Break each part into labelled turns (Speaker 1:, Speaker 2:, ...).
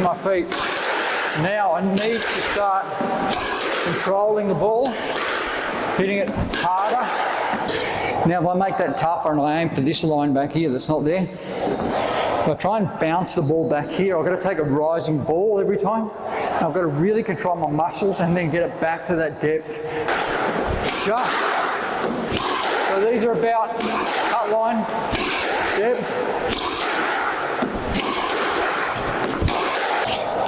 Speaker 1: my feet. Now I need to start controlling the ball, hitting it harder. Now if I make that tougher and I aim for this line back here that's not there, if I try and bounce the ball back here, I've got to take a rising ball every time. And I've got to really control my muscles and then get it back to that depth. Just. So these are about cut line, depth.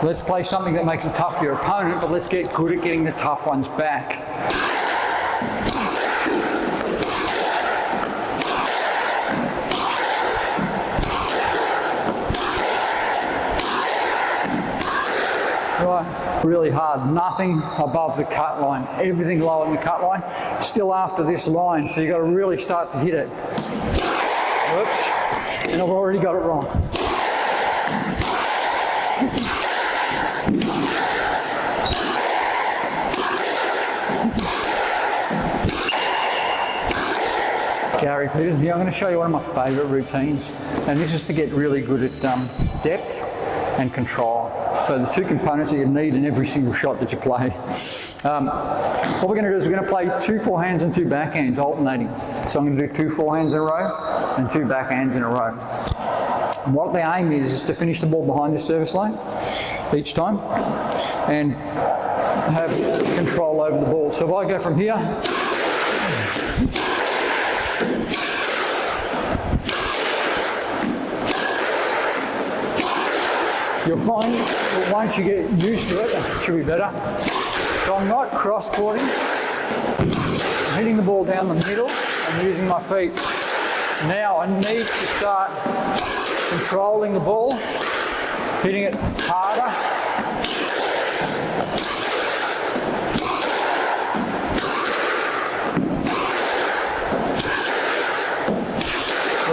Speaker 1: Let's play something that makes it tough for your opponent, but let's get good at getting the tough ones back. Right, really hard. Nothing above the cut line. Everything lower than the cut line. Still after this line, so you've got to really start to hit it. Whoops, and I've already got it wrong. Gary Peters here. I'm going to show you one of my favourite routines, and this is to get really good at depth and control. So the two components that you need in every single shot that you play. What we're going to do is we're going to play 2 forehands and 2 backhands alternating. So I'm going to do 2 forehands in a row and 2 backhands in a row. And what the aim is to finish the ball behind the service line each time and have control over the ball. So if I go from here, you'll find that once you get used to it, it should be better. So I'm not cross-courting. I'm hitting the ball down the middle and using my feet. Now I need to start controlling the ball, hitting it harder.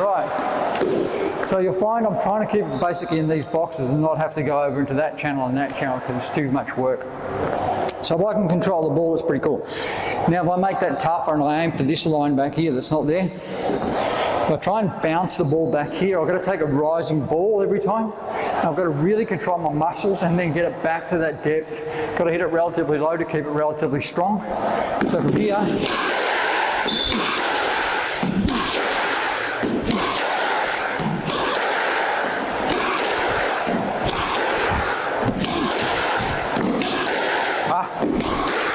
Speaker 1: Right. So you'll find I'm trying to keep it basically in these boxes and not have to go over into that channel and that channel because it's too much work. So if I can control the ball, it's pretty cool. Now if I make that tougher and I aim for this line back here that's not there, if I try and bounce the ball back here, I've got to take a rising ball every time. I've got to really control my muscles and then get it back to that depth. Got to hit it relatively low to keep it relatively strong. So from here,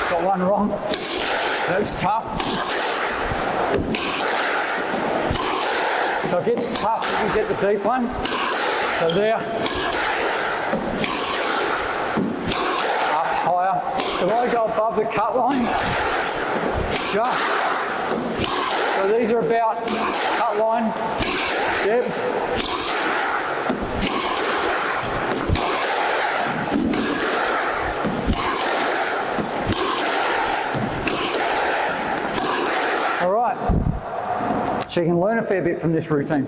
Speaker 1: got one wrong. That's tough. So it gets tough if you get the deep one. So there. Up higher. So if I go above the cut line, just. So these are about cut line, depth. So you can learn a fair bit from this routine.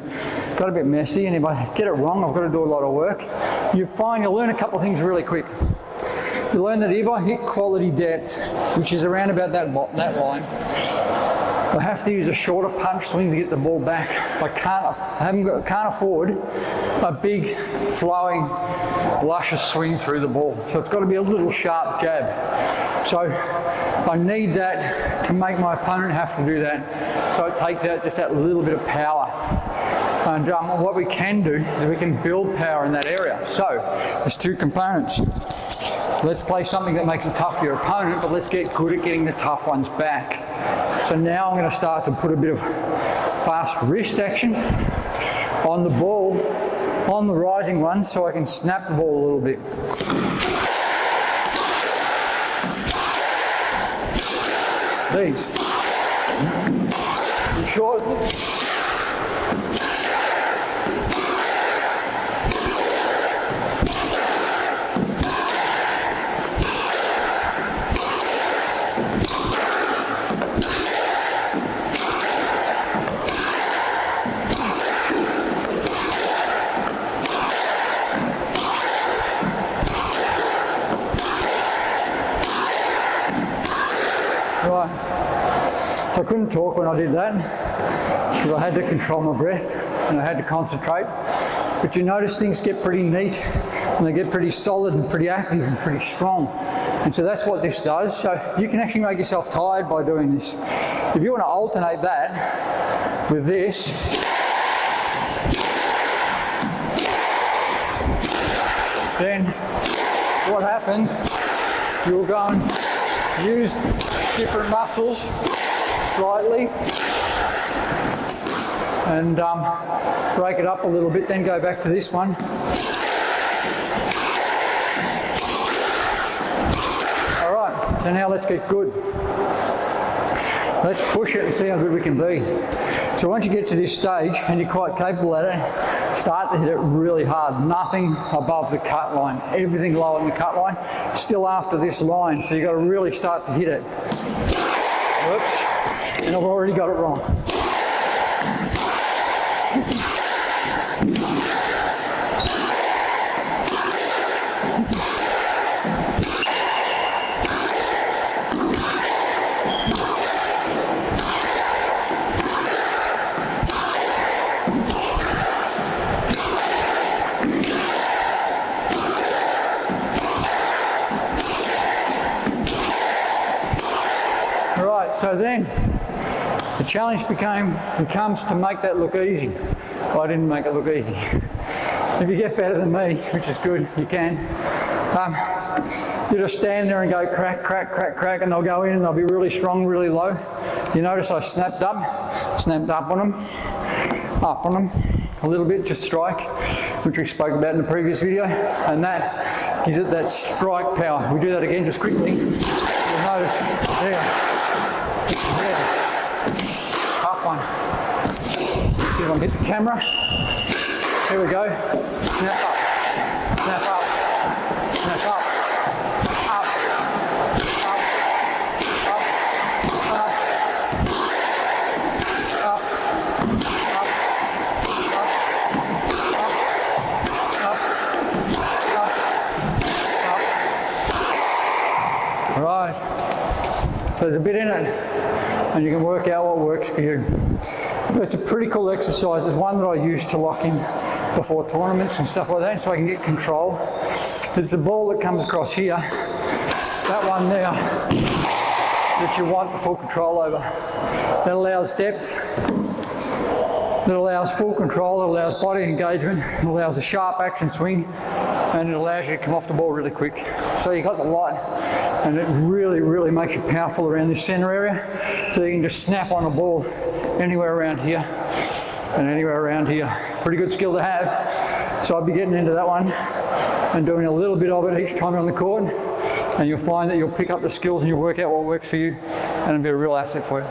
Speaker 1: Got a bit messy, and if I get it wrong, I've got to do a lot of work. You'll learn a couple of things really quick. You learn that if I hit quality depth, which is around about that line, I have to use a shorter punch swing to get the ball back. I can't afford a big, flowing, luscious swing through the ball. So it's got to be a little sharp jab. So I need that to make my opponent have to do that. So it takes out just that little bit of power. And what we can do is we can build power in that area. So there's 2 components. Let's play something that makes it tough for your opponent, but let's get good at getting the tough ones back. So now I'm going to start to put a bit of fast wrist action on the ball, on the rising ones, so I can snap the ball a little bit. These. Short. Right, so I couldn't talk when I did that because I had to control my breath and I had to concentrate. But you notice things get pretty neat and they get pretty solid and pretty active and pretty strong. And so that's what this does. So you can actually make yourself tired by doing this. If you want to alternate that with this, then what happens, you'll go and use different muscles slightly and break it up a little bit, then go back to this one. All right, so now let's get good. Let's push it and see how good we can be. So once you get to this stage and you're quite capable at it, start to hit it really hard. Nothing above the cut line, everything lower than the cut line, still after this line. So you've got to really start to hit it. Whoops, and I've already got it wrong. So then, the challenge becomes to make that look easy. Well, I didn't make it look easy. If you get better than me, which is good, you can. You just stand there and go crack, crack, crack, crack, and they'll go in and they'll be really strong, really low. You notice I snapped up on them a little bit, just strike, which we spoke about in the previous video, and that gives it that strike power. We do that again just quickly. You'll notice, there. Tough one. Give them hit the camera. Here we go. Snap up. Snap up. Snap up. Up. Up. Up. Up. Up. Up. Up. Up. Right. So there's a bit in it, and you can work out what works for you. But it's a pretty cool exercise. It's one that I use to lock in before tournaments and stuff like that, so I can get control. It's the ball that comes across here, that one there, that you want the full control over. That allows depth, that allows full control, it allows body engagement, it allows a sharp action swing, and it allows you to come off the ball really quick. So you got the light, and it really, really makes you powerful around this center area, so you can just snap on a ball anywhere around here and anywhere around here. Pretty good skill to have. So I'll be getting into that one and doing a little bit of it each time you're on the court, and you'll find that you'll pick up the skills and you'll work out what works for you, and it'll be a real asset for you.